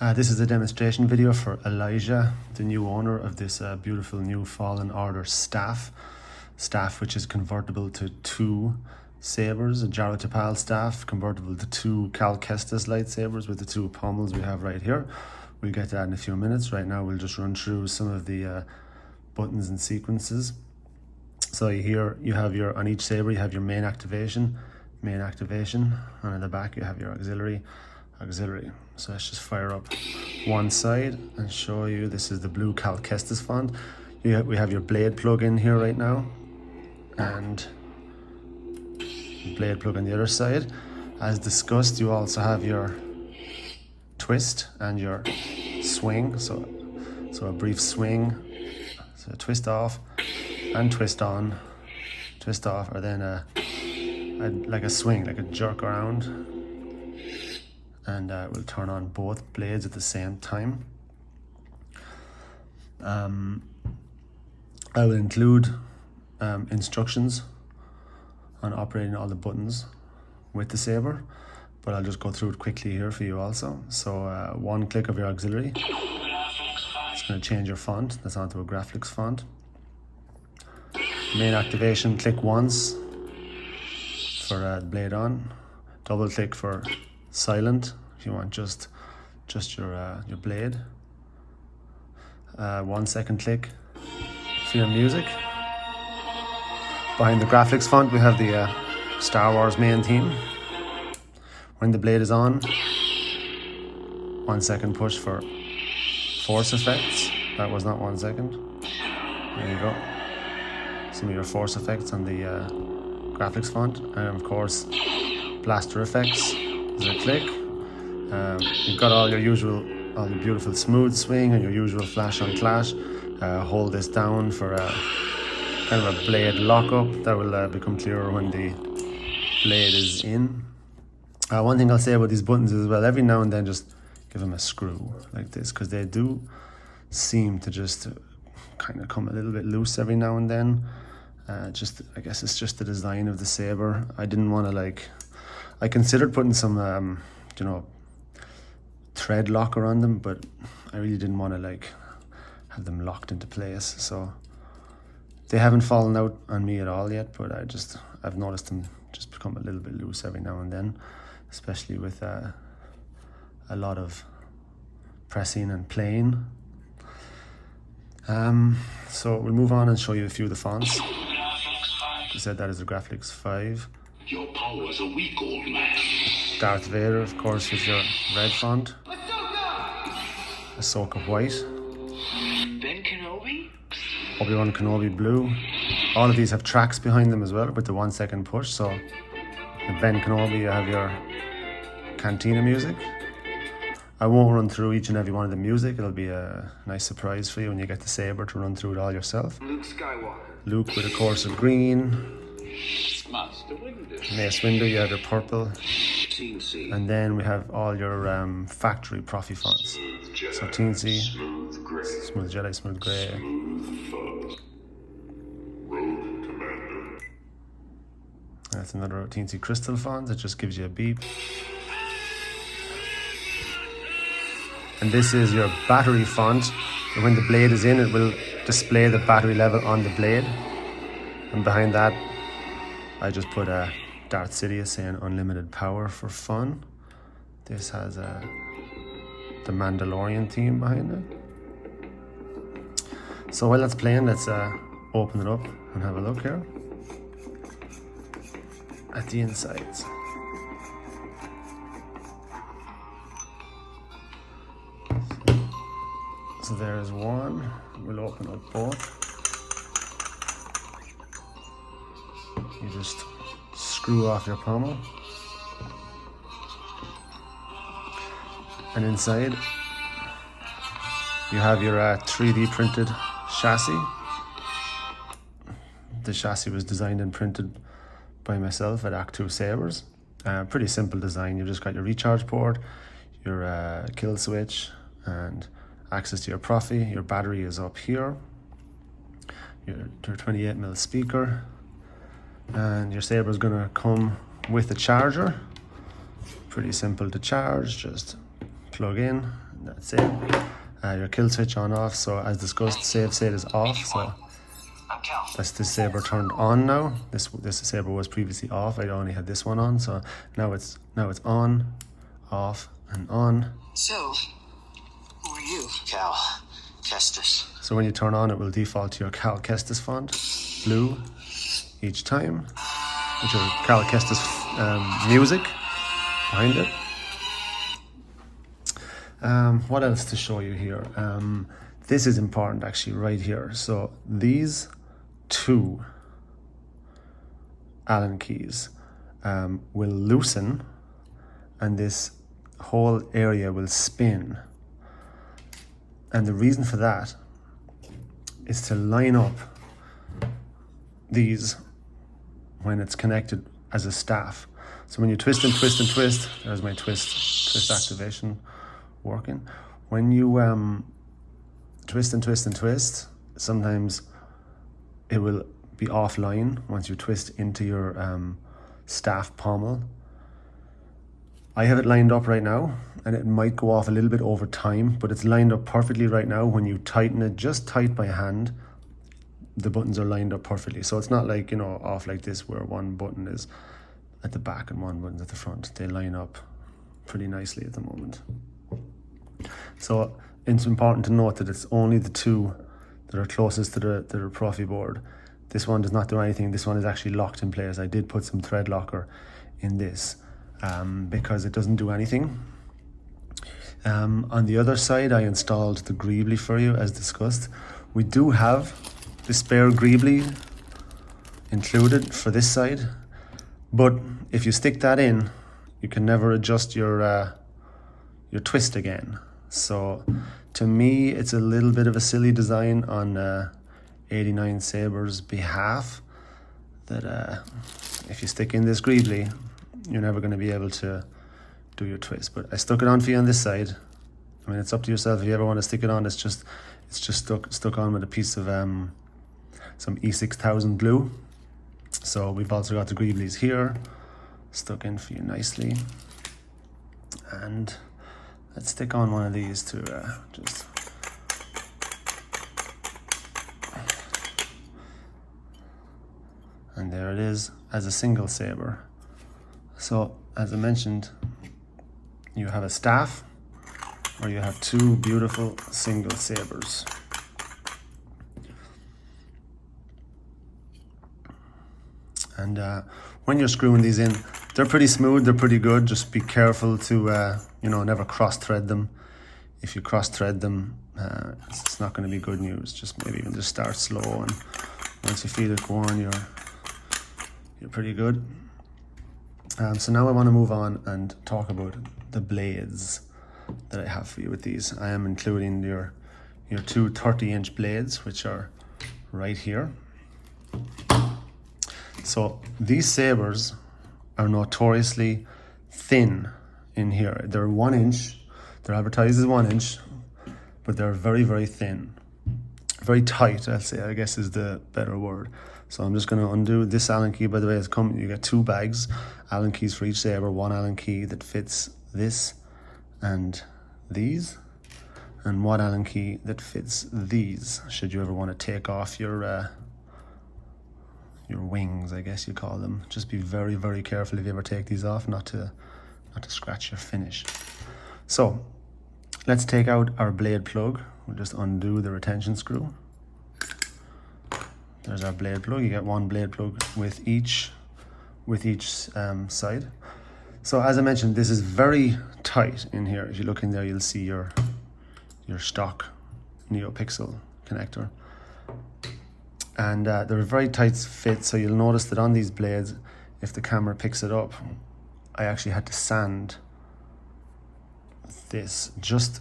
This is a demonstration video for Ellijah, the new owner of this beautiful new Fallen Order staff which is convertible to two sabers, a Jarrah staff convertible to two Kestis lightsabers with the two pommels we have right here. We'll get to that in a few minutes. Right now we'll just run through some of the buttons and sequences. So here you have on each saber you have your main activation, and in the back you have your auxiliary. So let's just fire up one side and show you. This is the blue Kestis font. We have your blade plug in here right now, and blade plug on the other side. As discussed, you also have your twist and your swing. So a brief swing, so twist off and twist on, twist off, or then like a swing, like a jerk around. And we'll turn on both blades at the same time. I will include instructions on operating all the buttons with the saber, but I'll just go through it quickly here for you also. So one click of your auxiliary, it's going to change your font. That's onto a graphics font. Main activation, click once for blade on. Double click for silent if you want just your blade. 1 second click for your music. Behind the graphics font we have the Star Wars main theme. When the blade is on, 1 second push for force effects. That was not 1 second. There you go. Some of your force effects on the graphics font, and of course blaster effects. There's a click. You've got all your beautiful smooth swing and your usual flash on clash. Hold this down for a kind of a blade lockup. That will become clearer when the blade is in. One thing I'll say about these buttons is, well, every now and then just give them a screw like this, because they do seem to just kind of come a little bit loose every now and then. I guess it's just the design of the saber. I didn't want to I considered putting some thread locker on them, but I really didn't want to have them locked into place. So they haven't fallen out on me at all yet, but I've noticed them just become a little bit loose every now and then, especially with a lot of pressing and playing. So we'll move on and show you a few of the fonts. I said that is the Graphics 5. Your power is a weak old man. Darth Vader, of course, with your red font. Ahsoka white. Ben Kenobi? Obi-Wan Kenobi blue. All of these have tracks behind them as well with the 1 second push. So in Ben Kenobi you have your cantina music. I won't run through each and every one of the music. It'll be a nice surprise for you when you get the saber to run through it all yourself. Luke Skywalker. Luke with a course of green. Master Windu. Mace Windu, you have your purple. Teensy. And then we have all your factory Proffi fonts. So Teensy, Smooth Gray. Smooth Jedi, Smooth Grey. Smooth Fuzz. Rogue Commander. That's another Teensy Crystal font that just gives you a beep. And this is your battery font. When the blade is in, it will display the battery level on the blade. And behind that, I just put a Darth Sidious saying unlimited power for fun. This has the Mandalorian theme behind it. So while that's playing, let's open it up and have a look here at the insides. So there's one. We'll open up both. You just screw off your pommel, and inside you have your 3D printed chassis. The chassis was designed and printed by myself at Ahch-To Sabers. Pretty simple design. You just got your recharge port, your kill switch, and access to your Proffi. Your battery is up here, your 28mm speaker, and your saber is going to come with a charger. Pretty simple to charge, just plug in that's it. Your kill switch on off, so as discussed, save state is off, so that's this saber turned on now. This saber was previously off. I only had this one on, so now it's on, off, and on. So, who are you? Cal Kestis. So when you turn on, it will default to your Cal Kestis font, blue, each time, with your Cal Kestis music behind it. What else to show you here? This is important actually right here. So these two Allen keys will loosen and this whole area will spin. And the reason for that is to line up these when it's connected as a staff. So when you twist and twist and twist, there's my twist activation working. When you twist and twist and twist, sometimes it will be offline once you twist into your staff pommel. I have it lined up right now, and it might go off a little bit over time, but it's lined up perfectly right now. When you tighten it just tight by hand, the buttons are lined up perfectly. So it's not like, you know, off like this where one button is at the back and one button's at the front. They line up pretty nicely at the moment. So it's important to note that it's only the two that are closest to the Proffieboard. This one does not do anything. This one is actually locked in place. I did put some thread locker in this because it doesn't do anything. On the other side, I installed the greebly for you as discussed. We do have the spare greebly included for this side, but if you stick that in, you can never adjust your twist again. So to me, it's a little bit of a silly design on 89 Sabers' behalf that if you stick in this greebly, you're never going to be able to do your twist. But I stuck it on for you on this side. I mean, it's up to yourself if you ever want to stick it on. It's just stuck on with a piece of some E6000 glue. So we've also got the greeblies here stuck in for you nicely. And let's stick on one of these to just and there it is as a single saber. So as I mentioned, you have a staff or you have two beautiful single sabers. And when you're screwing these in, they're pretty smooth, they're pretty good. Just be careful to you know, never cross thread them. If you cross thread them, it's not going to be good news. Just maybe even just start slow, and once you feel it go on, you're pretty good. So now I want to move on and talk about the blades that I have for you with these. I am including your two 30-inch blades, which are right here. So these sabers are notoriously thin in here. They're 1 inch. They're advertised as 1 inch, but they're very, very thin. Very tight, I'll say, I guess is the better word. So I'm just going to undo this Allen key. By the way, it's come. You get 2 bags, Allen keys for each saber. 1 Allen key that fits this and these, and 1 Allen key that fits these. Should you ever want to take off your wings, I guess you call them. Just be very, very careful if you ever take these off, not to scratch your finish. So let's take out our blade plug. We'll just undo the retention screw. There's our blade plug. You get 1 blade plug with each side. So as I mentioned, this is very tight in here. If you look in there, you'll see your stock Neopixel connector. And they're a very tight fit, so you'll notice that on these blades, if the camera picks it up, I actually had to sand this just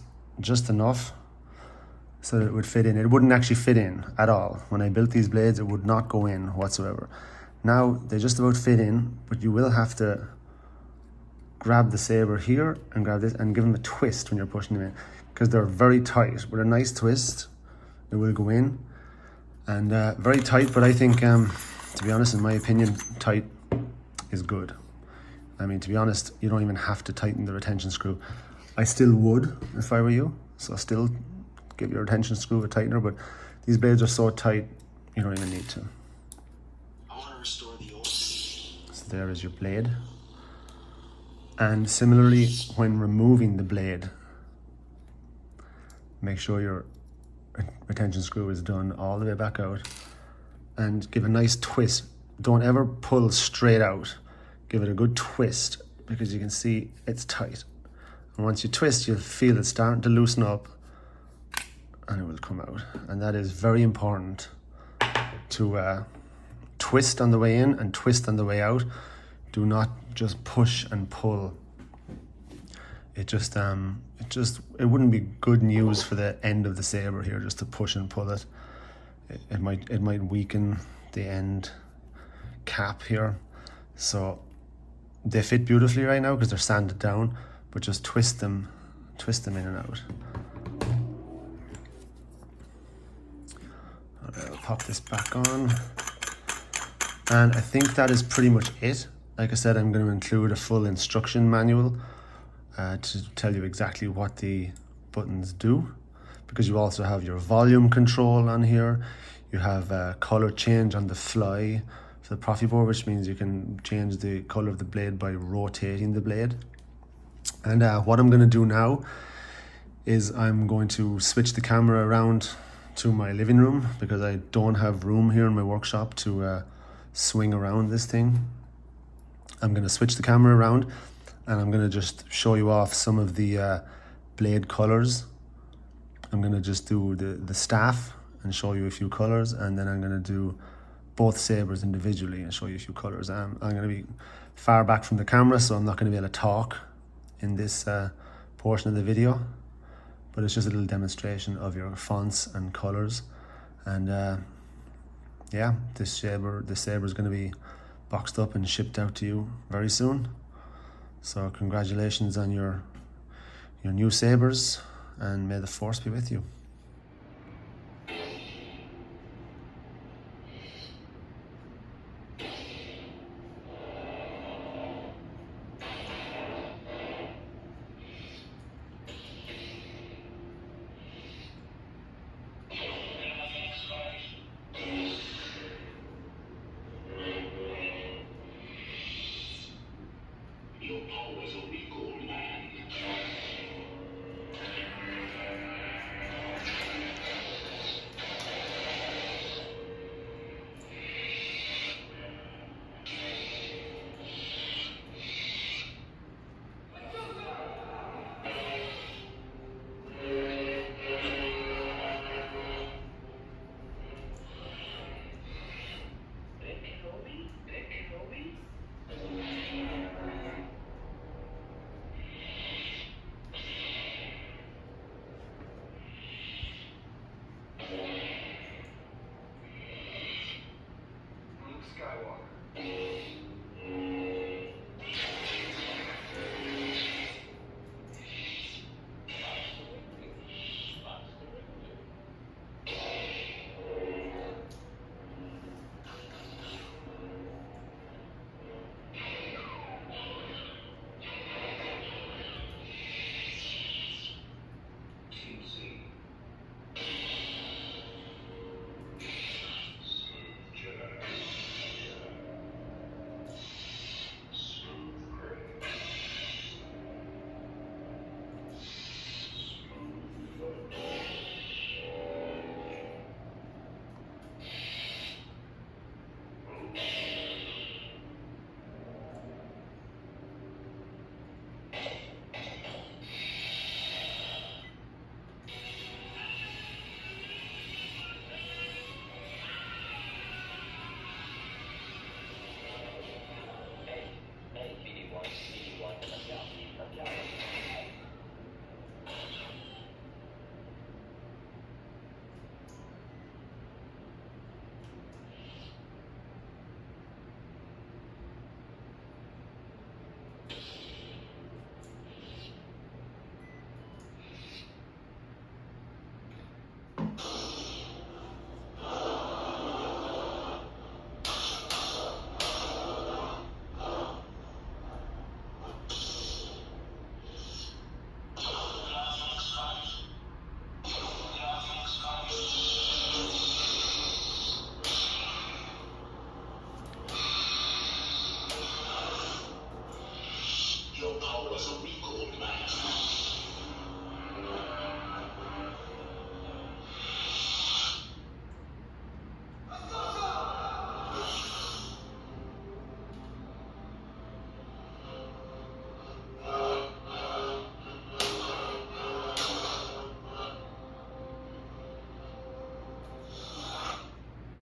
enough so that it would fit in. It wouldn't actually fit in at all. When I built these blades, it would not go in whatsoever. Now they just about fit in, but you will have to grab the saber here and grab this and give them a twist when you're pushing them in, because they're very tight. With a nice twist, it will go in. And very tight, but I think, to be honest, in my opinion, tight is good. I mean, to be honest, you don't even have to tighten the retention screw. I still would if I were you. So still give your retention screw a tightener, but these blades are so tight, you don't even need to. I want to restore the old. So there is your blade. And similarly, when removing the blade, make sure your retention screw is done all the way back out and give a nice twist. Don't ever pull straight out. Give it a good twist because you can see it's tight. And once you twist, you'll feel it starting to loosen up and it will come out. And that is very important to twist on the way in and twist on the way out. Do not just push and pull. It wouldn't be good news for the end of the saber here just to push and pull it. It might weaken the end cap here. So they fit beautifully right now because they're sanded down, but just twist them in and out. I'll pop this back on. And I think that is pretty much it. Like I said, I'm going to include a full instruction manual to tell you exactly what the buttons do, because you also have your volume control on here. You have color change on the fly for the Proffieboard, which means you can change the color of the blade by rotating the blade. And what I'm going to do now is I'm going to switch the camera around to my living room because I don't have room here in my workshop to swing around this thing. I'm going to switch the camera around and I'm going to just show you off some of the blade colors. I'm going to just do the staff and show you a few colors, and then I'm going to do both sabers individually and show you a few colors. I'm going to be far back from the camera, so I'm not going to be able to talk in this portion of the video, but it's just a little demonstration of your fonts and colors. And yeah, this saber is going to be boxed up and shipped out to you very soon. So congratulations on your new sabers, and may the force be with you.